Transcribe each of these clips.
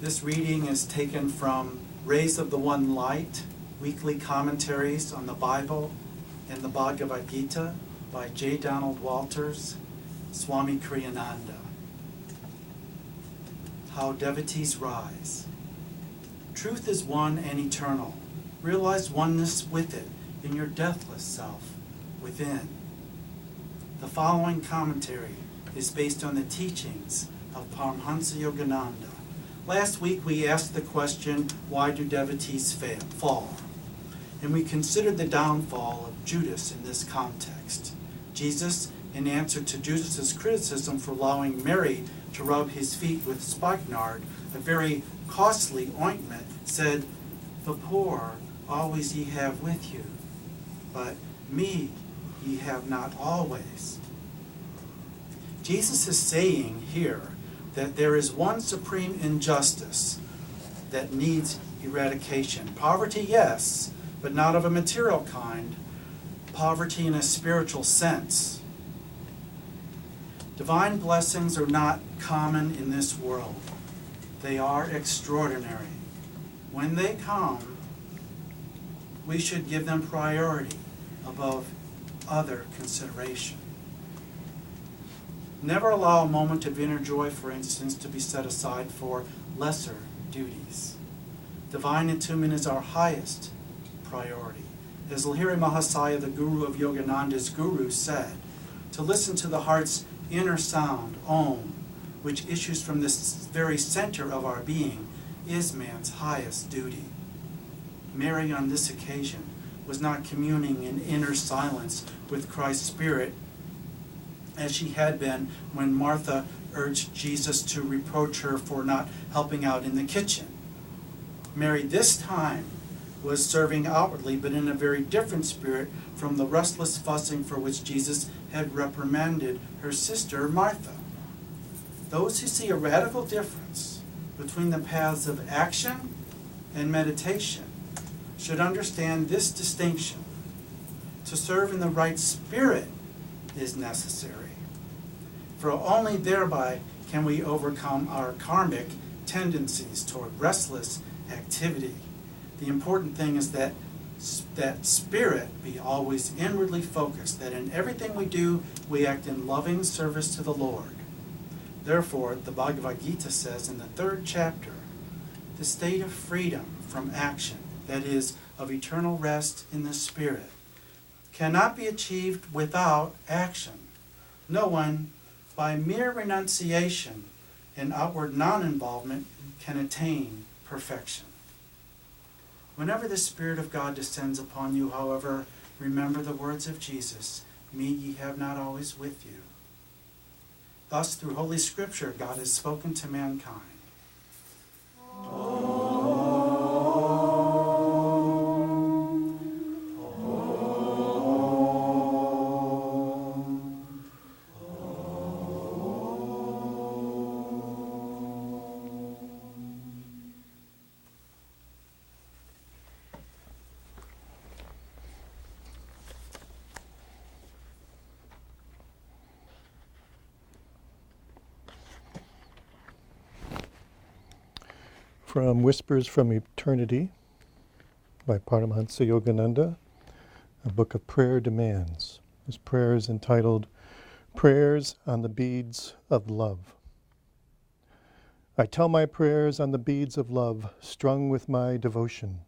This reading is taken from Rays of the One Light, weekly commentaries on the Bible and the Bhagavad Gita by J. Donald Walters, Swami Kriyananda. How Devotees Rise. Truth is one and eternal. Realize oneness with it in your deathless self within. The following commentary is based on the teachings of Paramahansa Yogananda. Last week we asked the question, why do devotees fall? And we considered the downfall of Judas in this context. Jesus, in answer to Judas's criticism for allowing Mary to rub his feet with spikenard, a very costly ointment, said, "The poor always ye have with you, but me ye have not always." Jesus is saying here that there is one supreme injustice that needs eradication. Poverty, yes, but not of a material kind. Poverty in a spiritual sense. Divine blessings are not common in this world. They are extraordinary. When they come, we should give them priority above other consideration. Never allow a moment of inner joy, for instance, to be set aside for lesser duties. Divine attunement is our highest priority. As Lahiri Mahasaya, the guru of Yogananda's guru, said, to listen to the heart's inner sound, Om, which issues from this very center of our being, is man's highest duty. Mary, on this occasion, was not communing in inner silence with Christ's Spirit as she had been when Martha urged Jesus to reproach her for not helping out in the kitchen. Mary this time was serving outwardly, but in a very different spirit from the restless fussing for which Jesus had reprimanded her sister Martha. Those who see a radical difference between the paths of action and meditation should understand this distinction. To serve in the right spirit is necessary, for only thereby can we overcome our karmic tendencies toward restless activity. The important thing is that spirit be always inwardly focused, that in everything we do, we act in loving service to the Lord. Therefore, the Bhagavad Gita says in the 3rd chapter, the state of freedom from action, that is, of eternal rest in the spirit, cannot be achieved without action. No one, by mere renunciation and outward non-involvement, can attain perfection. Whenever the Spirit of God descends upon you, however, remember the words of Jesus, me ye have not always with you. Thus, through Holy Scripture, God has spoken to mankind. From Whispers from Eternity by Paramahansa Yogananda, a book of prayer demands. This prayer is entitled, Prayers on the Beads of Love. I tell my prayers on the beads of love, strung with my devotion.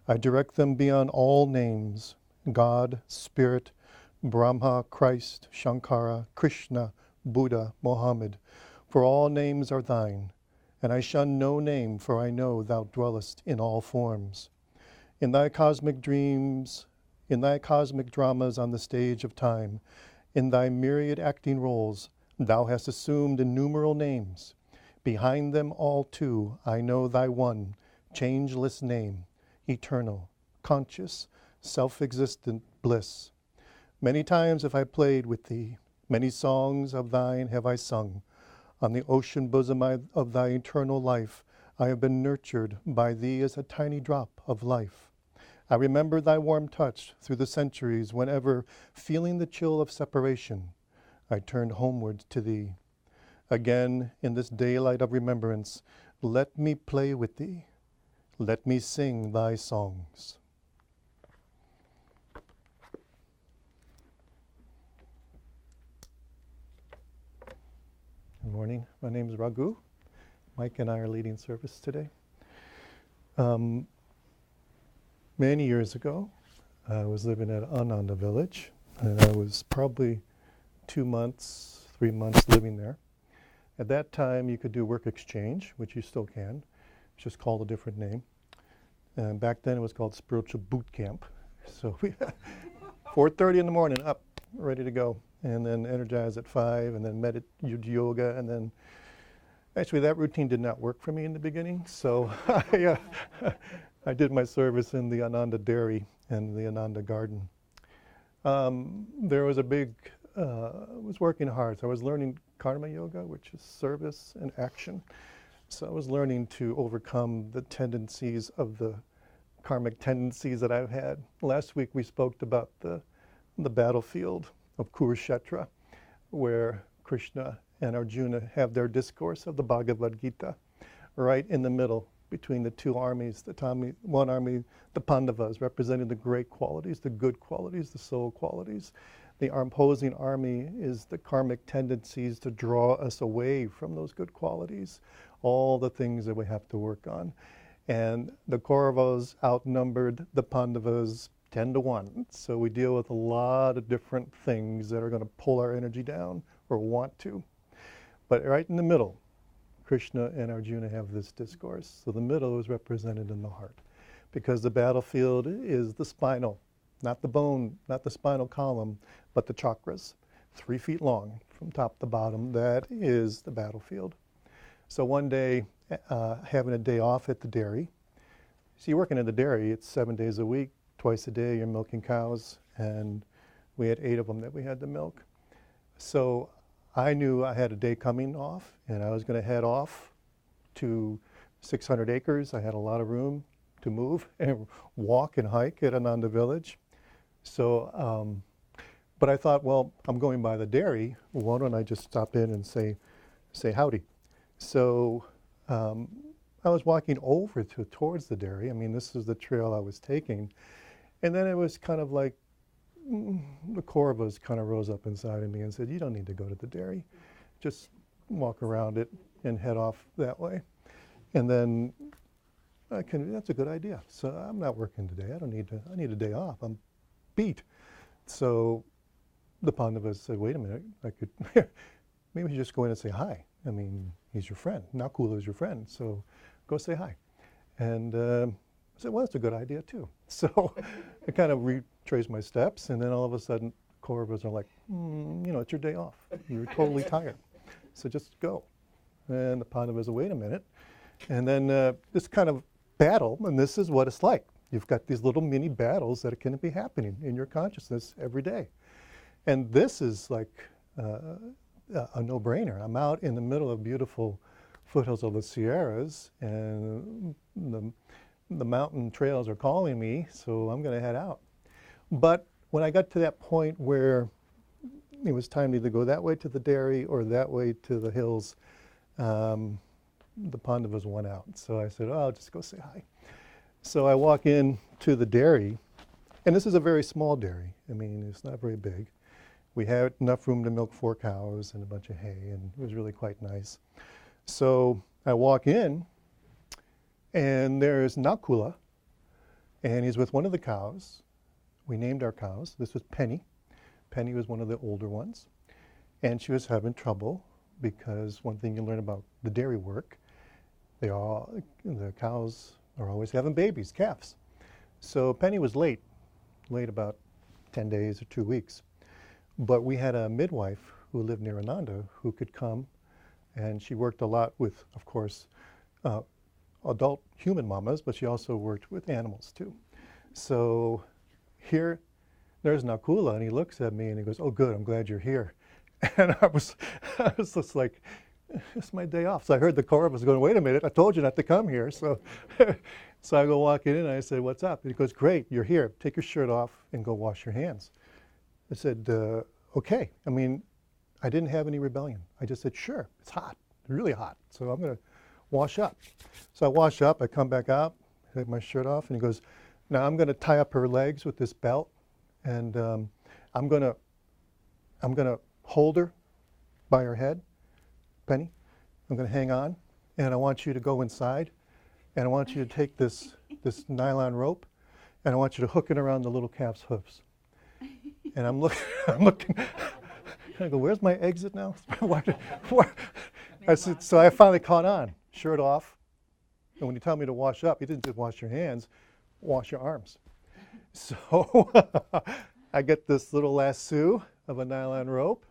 I direct them beyond all names, God, Spirit, Brahma, Christ, Shankara, Krishna, Buddha, Mohammed, for all names are thine. And I shun no name, for I know thou dwellest in all forms. In thy cosmic dreams, in thy cosmic dramas on the stage of time, in thy myriad acting roles, thou hast assumed innumerable names. Behind them all too, I know thy one, changeless name, eternal, conscious, self-existent bliss. Many times have I played with thee, many songs of thine have I sung. On the ocean bosom of thy eternal life, I have been nurtured by thee as a tiny drop of life. I remember thy warm touch through the centuries whenever, feeling the chill of separation, I turned homeward to thee. Again, in this daylight of remembrance, Let me play with thee. Let me sing thy songs. Good morning. My name is Raghu. Mike and I are leading service today. Many years ago, I was living at Ananda village, and I was probably 2 months, 3 months living there. At that time, you could do work exchange, which you still can. It's just called a different name. And back then, it was called spiritual boot camp. So we 4:30 in the morning, up, ready to go, and then energized at 5, and then yoga, and then actually that routine did not work for me in the beginning. So I did my service in the Ananda dairy and the Ananda garden. There was a big, I was working hard. So I was learning karma yoga, which is service and action. So I was learning to overcome the tendencies of the karmic tendencies that I've had. Last week we spoke about the battlefield of Kurukshetra, where Krishna and Arjuna have their discourse of the Bhagavad Gita, right in the middle between the two armies. One army, the Pandavas, representing the great qualities, the good qualities, the soul qualities. The opposing army is the karmic tendencies to draw us away from those good qualities, all the things that we have to work on. And the Kauravas outnumbered the Pandavas 10-1. So we deal with a lot of different things that are going to pull our energy down or want to. But right in the middle, Krishna and Arjuna have this discourse. So the middle is represented in the heart, because the battlefield is the spinal, not the bone, not the spinal column, but the chakras, 3 feet long from top to bottom. That is the battlefield. So one day, having a day off at the dairy. So you're working in the dairy, it's 7 days a week, twice a day you're milking cows, and we had 8 of them that we had to milk. So I knew I had a day coming off, and I was going to head off to 600 acres. I had a lot of room to move and walk and hike at Ananda village. So, but I thought, well, I'm going by the dairy. Why don't I just stop in and say howdy? So I was walking over towards the dairy. I mean, this is the trail I was taking. And then it was kind of like, the Kauravas kind of rose up inside of me and said, you don't need to go to the dairy. Just walk around it and head off that way. And then that's a good idea. So I'm not working today. I need a day off. I'm beat. So the Pandavas said, wait a minute, maybe we should just go in and say hi. I mean, he's your friend. Nakula is your friend. So go say hi. And I said, well, that's a good idea too. So I kind of retraced my steps, and then all of a sudden, Kauravas are like, it's your day off. You're totally tired. So just go. And the Pandavas said, wait a minute. And then this kind of battle, and this is what it's like. You've got these little mini battles that can be happening in your consciousness every day. And this is like a no-brainer. I'm out in the middle of beautiful foothills of the Sierras, and the mountain trails are calling me, so I'm going to head out. But when I got to that point where it was time to either go that way to the dairy or that way to the hills, the Pandavas won out. So I said, I'll just go say hi. So I walk in to the dairy, and this is a very small dairy. I mean, it's not very big. We had enough room to milk 4 cows and a bunch of hay, and it was really quite nice. So I walk in, and there's Nakula, and he's with one of the cows. We named our cows. This was Penny. Penny was one of the older ones, and she was having trouble because one thing you learn about the dairy work, the cows are always having babies, calves. So Penny was late about 10 days or 2 weeks. But we had a midwife who lived near Ananda who could come, and she worked a lot with, of course, adult human mamas, but she also worked with animals too. So here, there's Nakula, and he looks at me and he goes, oh good, I'm glad you're here. And I was just like, it's my day off. So I heard the Kauravas going, wait a minute, I told you not to come here. So so I go walking in and I said, what's up? And he goes, great, you're here. Take your shirt off and go wash your hands. I said, okay. I mean, I didn't have any rebellion. I just said, sure, it's hot, really hot. So I'm going to wash up. So I wash up, I come back out, take my shirt off, and he goes, now I'm going to tie up her legs with this belt, and I'm going to hold her by her head, Penny. I'm going to hang on, and I want you to go inside, and I want you to take this nylon rope, and I want you to hook it around the little calf's hoofs. And I'm looking. I go, where's my exit now? I said, so I finally caught on, shirt off. And when you tell me to wash up, you didn't just wash your hands, wash your arms. So I get this little lasso of a nylon rope,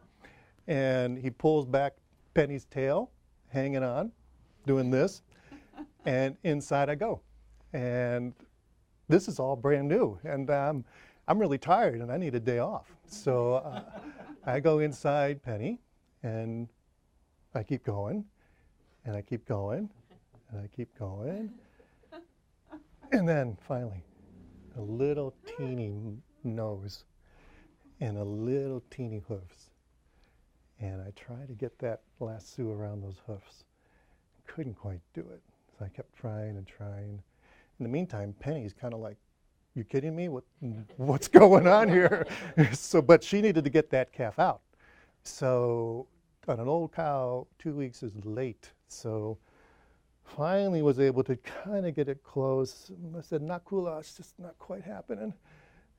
and he pulls back Penny's tail, hanging on, doing this, and inside I go. And this is all brand new, and I'm really tired, and I need a day off. So I go inside Penny, and I keep going, and I keep going, and I keep going. And then finally, a little teeny nose and a little teeny hoofs. And I tried to get that lasso around those hoofs. Couldn't quite do it. So I kept trying and trying. In the meantime, Penny's kind of like, you kidding me? What's going on here? But she needed to get that calf out. So on an old cow, 2 weeks is late. So finally was able to kind of get it close. I said, not cool, it's just not quite happening.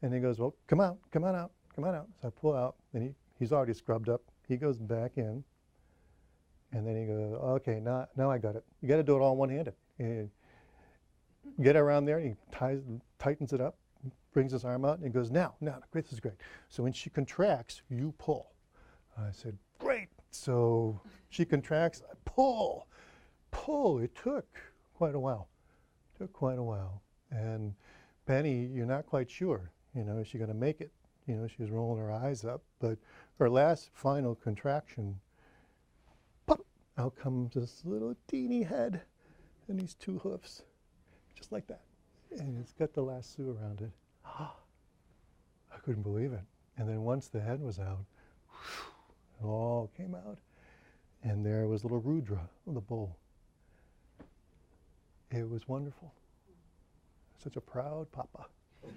And he goes, well, come on out. So I pull out, and he's already scrubbed up. He goes back in, and then he goes, okay, now I got it. You got to do it all one-handed. And get around there, he tightens it up, brings his arm out, and he goes, now, great, this is great. So when she contracts, you pull. I said, great. So she contracts, I pull. It took quite a while. And Penny, you're not quite sure, is she going to make it? She was rolling her eyes up, but her last final contraction, pop, out comes this little teeny head and these two hoofs, just like that. And it's got the lasso around it. I couldn't believe it. And then once the head was out, it all came out. And there was little Rudra, the bull. It was wonderful. Such a proud papa.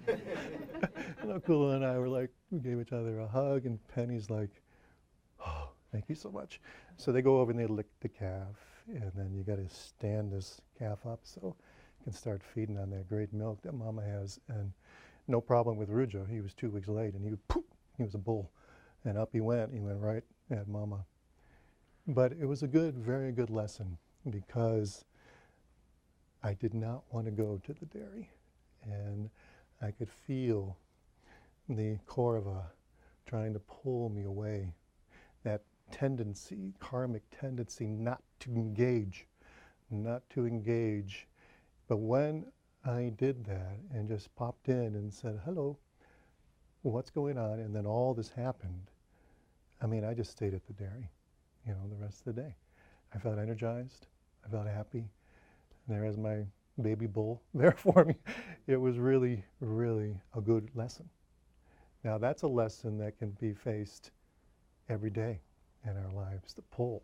And Akula and I were like, we gave each other a hug, and Penny's like, oh, thank you so much. So they go over and they lick the calf, and then you got to stand this calf up so you can start feeding on that great milk that Mama has. And no problem with Rudra. He was 2 weeks late, and he was a bull. And up he went right at Mama. But it was a very good lesson, because I did not want to go to the dairy. And I could feel the Kaurava trying to pull me away. That tendency, karmic tendency not to engage. But when I did that and just popped in and said, hello, what's going on? And then all this happened. I just stayed at the dairy, the rest of the day. I felt energized. I felt happy. There is my baby bull there for me. It was really, really a good lesson. Now that's a lesson that can be faced every day in our lives, to pull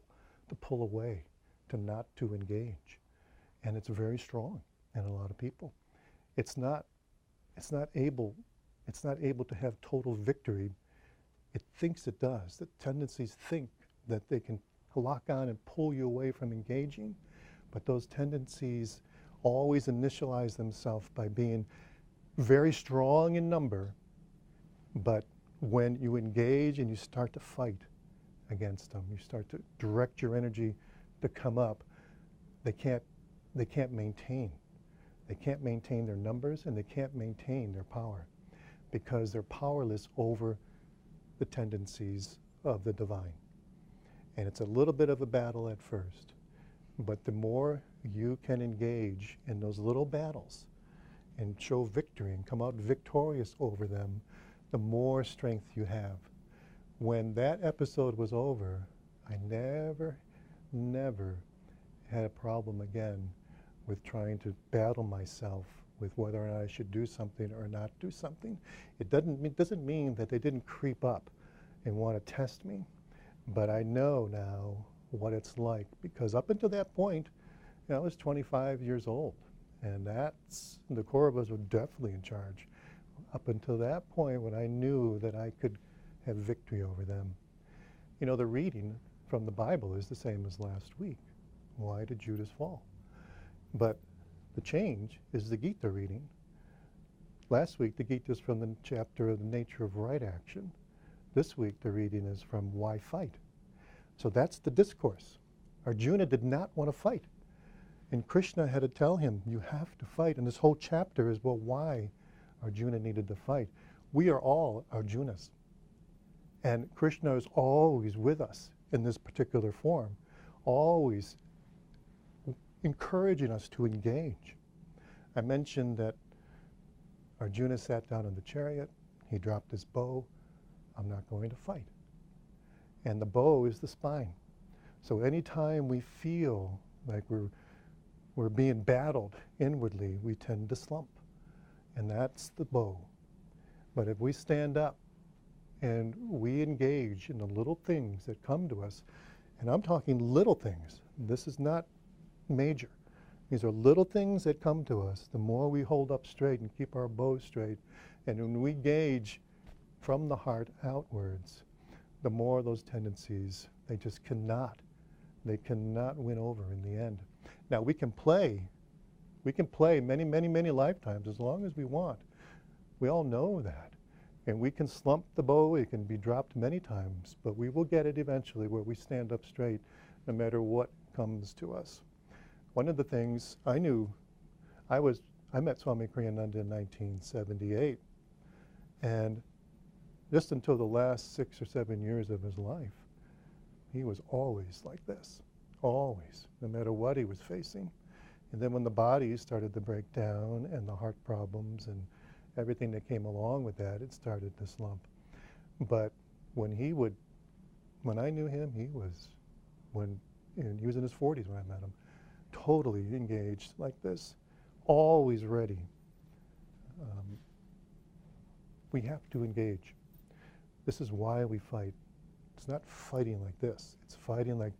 away, not to engage. And it's very strong in a lot of people. It's not able to have total victory. It thinks it does. The tendencies think that they can lock on and pull you away from engaging, but those tendencies always initialize themselves by being very strong in number, but when you engage and you start to fight against them, you start to direct your energy to come up, they can't maintain. They can't maintain their numbers, and they can't maintain their power, because they're powerless over the tendencies of the divine. And it's a little bit of a battle at first, but the more you can engage in those little battles and show victory and come out victorious over them, the more strength you have. When that episode was over, I never had a problem again with trying to battle myself with whether or not I should do something or not do something. It doesn't mean that they didn't creep up and want to test me, but I know now what it's like, because up until that point, I was 25 years old, and the Kauravas were definitely in charge up until that point when I knew that I could have victory over them. The reading from the Bible is the same as last week. Why did Judas fall? But the change is the Gita reading. Last week, the Gita is from the chapter of the nature of right action. This week, the reading is from why fight. So that's the discourse. Arjuna did not want to fight. And Krishna had to tell him, you have to fight. And this whole chapter is, well, why Arjuna needed to fight. We are all Arjunas. And Krishna is always with us in this particular form, always encouraging us to engage. I mentioned that Arjuna sat down in the chariot, he dropped his bow. I'm not going to fight. And the bow is the spine. So anytime we feel like we're being battled inwardly, we tend to slump. And that's the bow. But if we stand up and we engage in the little things that come to us, and I'm talking little things, this is not major. These are little things that come to us. The more we hold up straight and keep our bow straight, and when we gauge from the heart outwards, the more those tendencies, they cannot win over in the end. Now we can play many, many, many lifetimes as long as we want. We all know that. And we can slump the bow, it can be dropped many times, but we will get it eventually where we stand up straight no matter what comes to us. One of the things I knew, I met Swami Kriyananda in 1978, and just until the last 6 or 7 years of his life, he was always like this, always, no matter what he was facing. And then when the body started to break down and the heart problems and everything that came along with that, it started to slump. But when I knew him, he was in his 40s when I met him, totally engaged like this, always ready. We have to engage. This is why we fight. It's not fighting like this. It's fighting like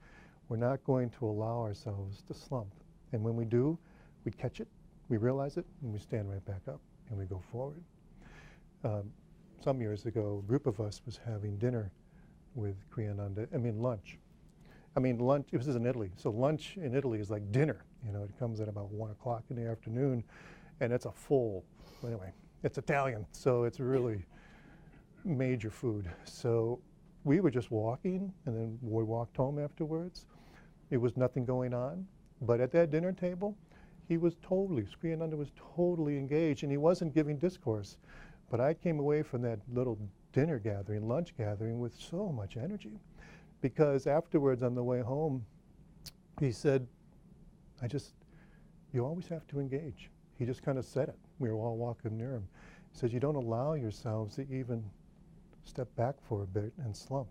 we're not going to allow ourselves to slump. And when we do, we catch it, we realize it, and we stand right back up and we go forward. Some years ago, a group of us was having dinner with lunch. Lunch, this is in Italy, so lunch in Italy is like dinner. It comes at about 1 o'clock in the afternoon, and it's anyway, it's Italian, so it's really major food. So we were just walking, and then we walked home afterwards. It was nothing going on, but at that dinner table, Kriyananda was totally engaged, and he wasn't giving discourse. But I came away from that little lunch gathering with so much energy. Because afterwards, on the way home, he said, you always have to engage. He just kind of said it. We were all walking near him. He says, you don't allow yourselves to even step back for a bit and slump.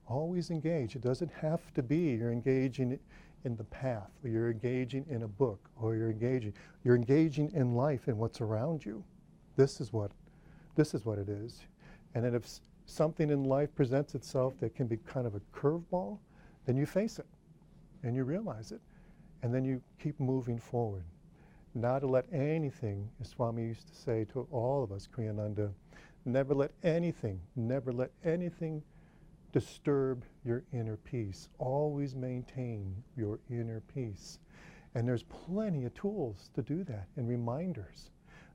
Always engage. It doesn't have to be you're engaging in the path, or you're engaging in a book, or you're engaging in life and what's around you. This is what it is. And then if something in life presents itself that can be kind of a curveball, then you face it and you realize it, and then you keep moving forward. Not to let anything, as Swami used to say to all of us, Kriyananda, never let anything disturb your inner peace. Always maintain your inner peace. And there's plenty of tools to do that and reminders.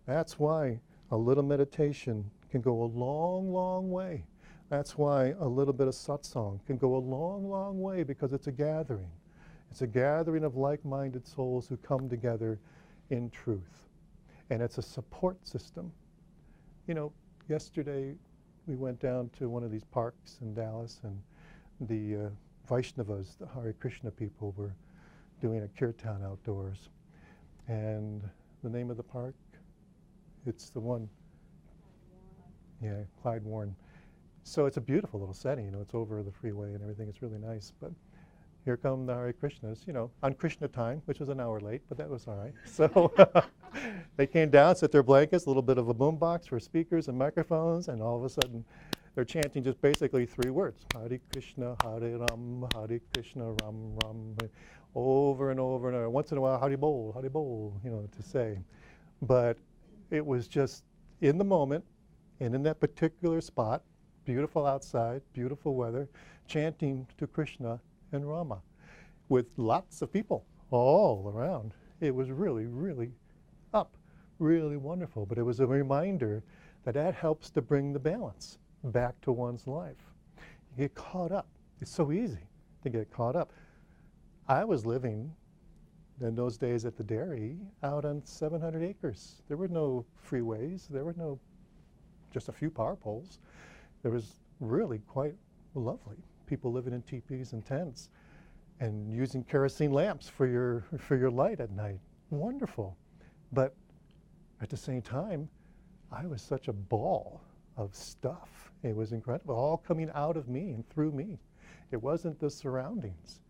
That's why a little meditation can go a long, long way. That's why a little bit of satsang can go a long, long way, because it's a gathering. It's a gathering of like-minded souls who come together in truth. And it's a support system. Yesterday we went down to one of these parks in Dallas, and the Vaishnavas, the Hare Krishna people, were doing a kirtan outdoors. And the name of the park, it's the one, Clyde Warren. So it's a beautiful little setting, it's over the freeway and everything, it's really nice. But here come the Hare Krishnas, on Krishna time, which was an hour late, but that was all right. So they came down, set their blankets, a little bit of a boombox for speakers and microphones, and all of a sudden they're chanting just basically 3 words, Hare Krishna, Ram, over and over and over. once in a while, howdy bowl, to say. But it was just in the moment and in that particular spot, beautiful outside, beautiful weather, chanting to Krishna and Rama with lots of people all around. It was really, really really wonderful. But it was a reminder that that helps to bring the balance back to one's life. You get caught up. It's so easy to get caught up. I was living in those days at the dairy out on 700 acres. There were no freeways. There were no, just a few power poles. There was really quite lovely. People living in teepees and tents and using kerosene lamps for your light at night. Wonderful. But at the same time, I was such a ball of stuff. It was incredible, all coming out of me and through me. It wasn't the surroundings.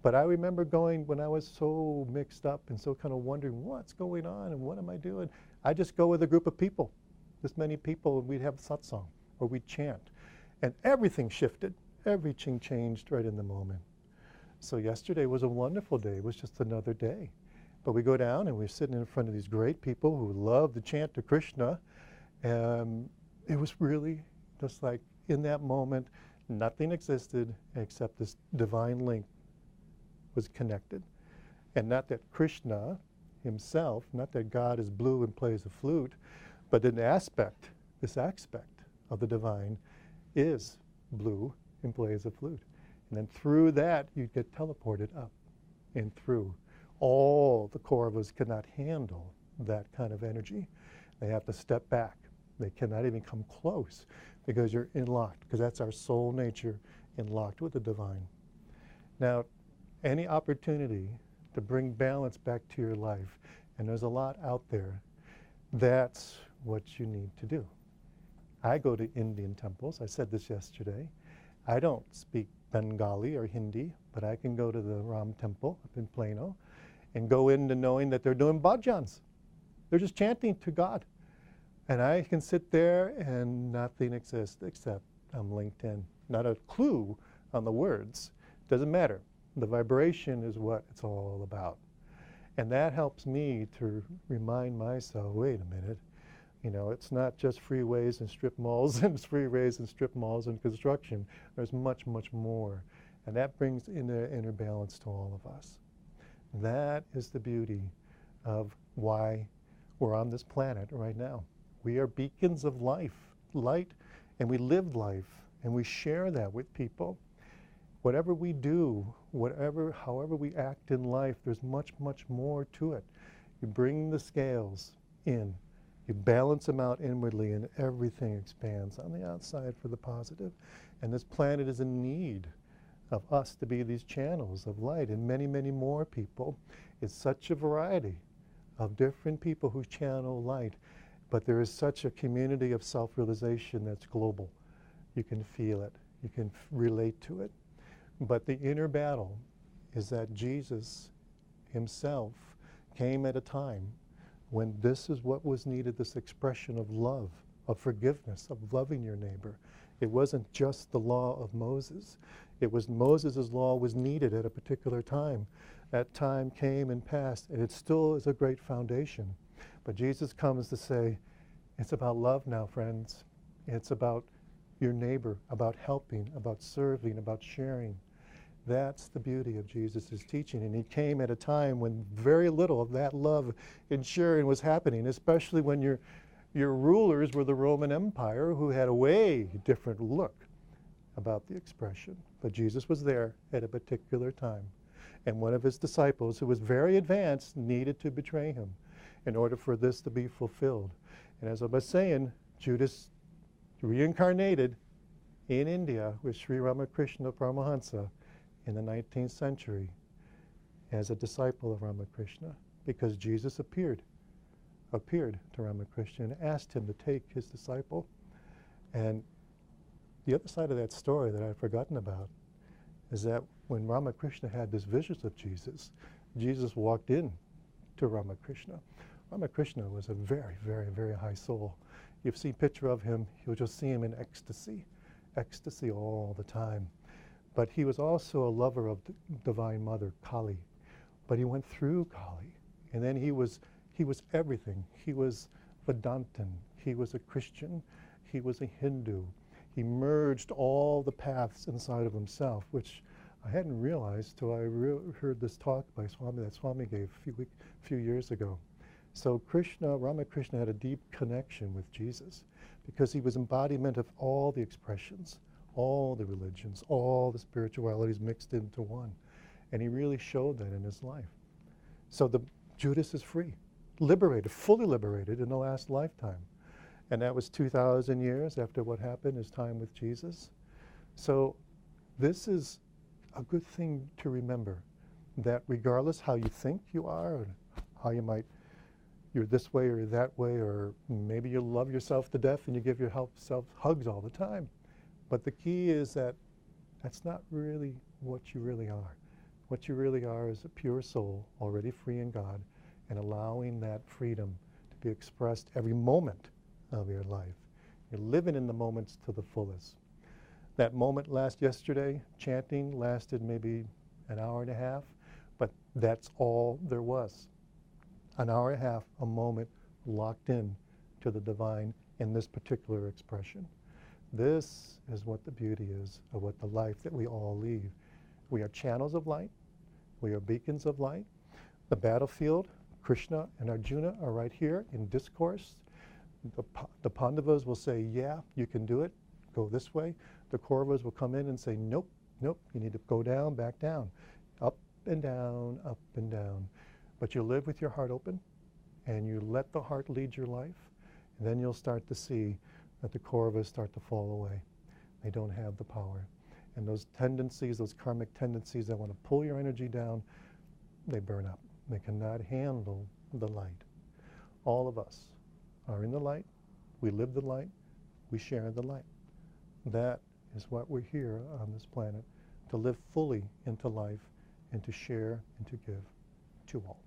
But I remember going when I was so mixed up and so kind of wondering what's going on and what am I doing? I just go with a group of people, this many people, and we'd have satsang or we'd chant. And everything shifted. Everything changed right in the moment. So yesterday was a wonderful day. It was just another day. But we go down and we're sitting in front of these great people who love to chant to Krishna. And it was really just like in that moment, nothing existed except this divine link was connected. And not that Krishna himself, not that God is blue and plays a flute, but this aspect of the divine is blue and plays a flute. And then through that, you get teleported up and through. All the Kauravas cannot handle that kind of energy. They have to step back. They cannot even come close because you're locked, because that's our soul nature, locked with the divine. Now, any opportunity to bring balance back to your life, and there's a lot out there, that's what you need to do. I go to Indian temples. I said this yesterday. I don't speak Bengali or Hindi, but I can go to the Ram temple up in Plano and go into knowing that they're doing bhajans. They're just chanting to God. And I can sit there and nothing exists except I'm linked in. Not a clue on the words. Doesn't matter. The vibration is what it's all about. And that helps me to remind myself, wait a minute, it's not just freeways and strip malls and freeways and strip malls and construction. There's much, much more. And that brings inner balance to all of us. That is the beauty of why we're on this planet right now. We are beacons of life, light, and we live life, and we share that with people. Whatever we do, however we act in life, there's much, much more to it. You bring the scales in, you balance them out inwardly, and everything expands on the outside for the positive. And this planet is in need of us to be these channels of light, and many, many more people. It's such a variety of different people who channel light, but there is such a community of self-realization that's global. You can feel it, you can relate to it. But the inner battle is that Jesus himself came at a time when this is what was needed, this expression of love, of forgiveness, of loving your neighbor. It wasn't just the law of Moses. It was Moses' law was needed at a particular time. That time came and passed, and it still is a great foundation. But Jesus comes to say, it's about love now, friends. It's about your neighbor, about helping, about serving, about sharing. That's the beauty of Jesus' teaching. And he came at a time when very little of that love and sharing was happening, especially when your rulers were the Roman Empire, who had a way different look about the expression. But Jesus was there at a particular time. And one of his disciples, who was very advanced, needed to betray him in order for this to be fulfilled. And as I was saying, Judas reincarnated in India with Sri Ramakrishna Paramahansa in the 19th century as a disciple of Ramakrishna, because Jesus appeared to Ramakrishna and asked him to take his disciple. And the other side of that story that I've forgotten about is that when Ramakrishna had this vision of Jesus, Jesus walked in to Ramakrishna. Ramakrishna was a very, very, very high soul. You've seen a picture of him, you'll just see him in ecstasy all the time. But he was also a lover of the Divine Mother, Kali, But he went through Kali. And then he was everything. He was Vedantin. He was a Christian. He was a Hindu. He merged all the paths inside of himself, which I hadn't realized till I heard this talk by Swami that Swami gave a few years ago. So Ramakrishna had a deep connection with Jesus because he was embodiment of all the expressions, all the religions, all the spiritualities mixed into one. And he really showed that in his life. So Judas is free, liberated, fully liberated in the last lifetime. And that was 2,000 years after what happened, his time with Jesus. So this is a good thing to remember, that regardless how you think you are, or how you're this way or that way, or maybe you love yourself to death and you give yourself hugs all the time. But the key is that that's not really what you really are. What you really are is a pure soul, already free in God, and allowing that freedom to be expressed every moment of your life. You're living in the moments to the fullest. That moment yesterday, chanting, lasted maybe an hour and a half, but that's all there was. An hour and a half, a moment locked in to the divine in this particular expression. This is what the beauty is of what the life that we all lead. We are channels of light. We are beacons of light. The battlefield, Krishna and Arjuna are right here in discourse. The Pandavas will say, yeah, you can do it. Go this way. The Kauravas will come in and say, nope, nope, you need to go down, back down. Up and down, up and down. But you live with your heart open, and you let the heart lead your life, and then you'll start to see that the Kauravas start to fall away. They don't have the power. And those tendencies, those karmic tendencies that want to pull your energy down, they burn up. They cannot handle the light. All of us are in the light. We live the light. We share the light. That is what we're here on this planet, to live fully into life and to share and to give to all.